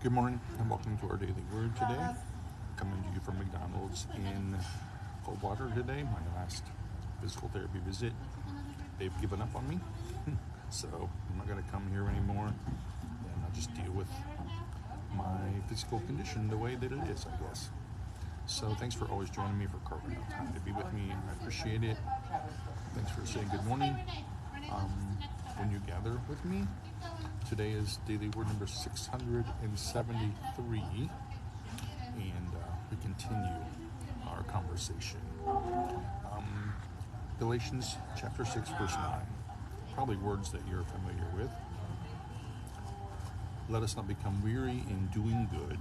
Good morning and welcome to our daily word today. Coming to you from McDonald's in Coldwater today, my last physical therapy visit. They've given up on me, so I'm not going to come here anymore, and I'll just deal with my physical condition the way that it is, I guess. So thanks for always joining me, for carving out time to be with me. I appreciate it. Thanks for saying good morning when you gather with me. Today is daily word number 673, and we continue our conversation. Galatians chapter 6, verse 9. Probably words that you're familiar with. Let us not become weary in doing good,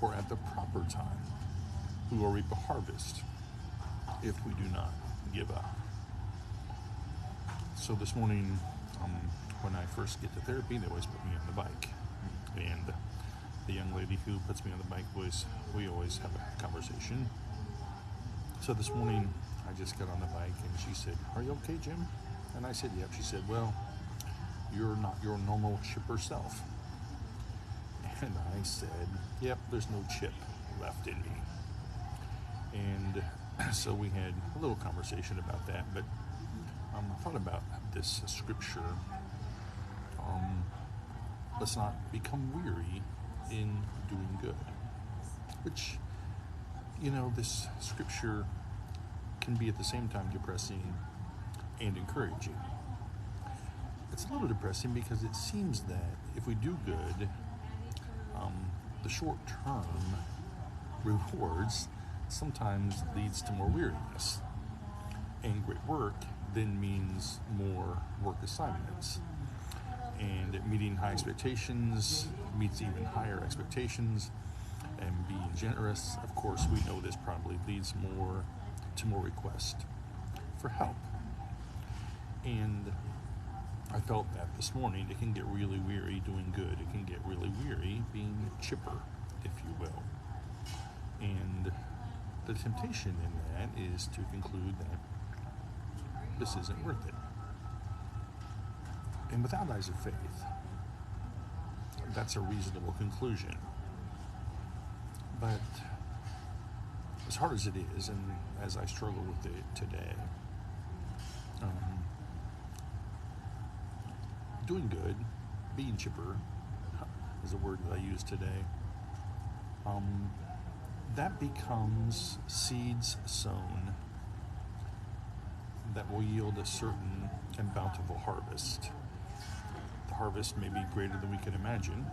for at the proper time we will reap a harvest if we do not give up. So this morning, when I first get to therapy, they always put me on the bike. And the young lady who puts me on the bike, we always have a conversation. So this morning, I just got on the bike and she said, "Are you okay, Jim?" And I said, "Yep." She said, "Well, you're not your normal chipper self." And I said, "Yep, there's no chip left in me." And so we had a little conversation about that, but I thought about this scripture. Let's not become weary in doing good. Which, this scripture can be at the same time depressing and encouraging. It's a little depressing because it seems that if we do good, the short-term rewards sometimes leads to more weariness. And great work then means more work assignments. And meeting high expectations meets even higher expectations. And being generous, of course, we know this probably leads to more requests for help. And I felt that this morning it can get really weary doing good. It can get really weary being chipper, if you will. And the temptation in that is to conclude that this isn't worth it. And without eyes of faith, that's a reasonable conclusion. But as hard as it is, and as I struggle with it today, doing good, being chipper, is a word that I use today, that becomes seeds sown that will yield a certain and bountiful harvest. The harvest may be greater than we can imagine,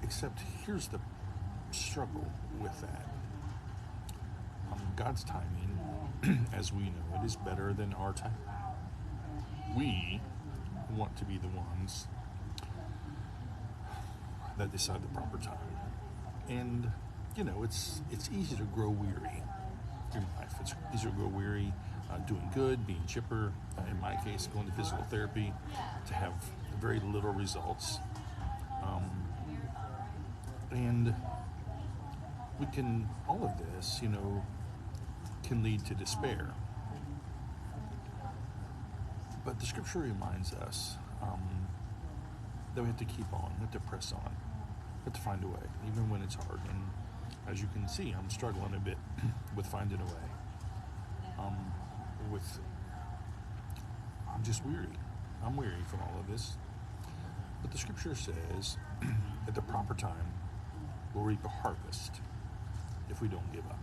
except here's the struggle with that. God's timing, as we know it, is better than our time. We want to be the ones that decide the proper time. And, it's easy to grow weary in life. It's easier to grow weary doing good, being chipper, in my case, going to physical therapy, to have very little results. And all of this, can lead to despair. But the scripture reminds us that we have to keep on, we have to press on, we have to find a way, even when it's hard. And as you can see, I'm struggling a bit with finding a way. I'm just weary. I'm weary from all of this. But the scripture says, at the proper time, we'll reap a harvest if we don't give up.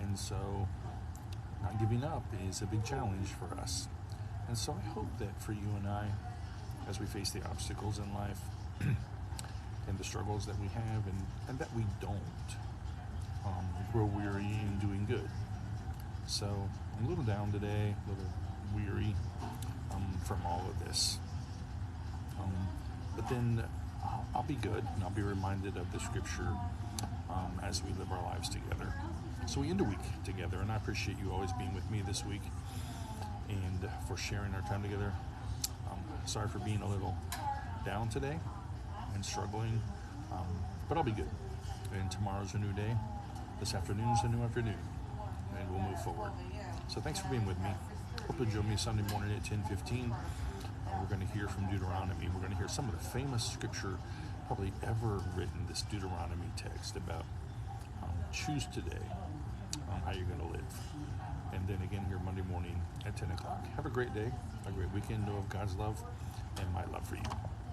And so, not giving up is a big challenge for us. And so I hope that for you and I, as we face the obstacles in life and the struggles that we have, and that we don't grow weary in doing good. So I'm a little down today, a little weary from all of this. But then I'll be good, and I'll be reminded of the scripture as we live our lives together. So we end a week together, and I appreciate you always being with me this week and for sharing our time together. Sorry for being a little down today and struggling, but I'll be good. And tomorrow's a new day. This afternoon's a new afternoon, and we'll move forward. So thanks for being with me. Hope you'll join me Sunday morning at 10:15 We're going to hear from Deuteronomy. We're going to hear some of the famous scripture probably ever written, this Deuteronomy text about choose today how you're going to live. And then again here Monday morning at 10 o'clock. Have a great day, a great weekend. Know of God's love and my love for you.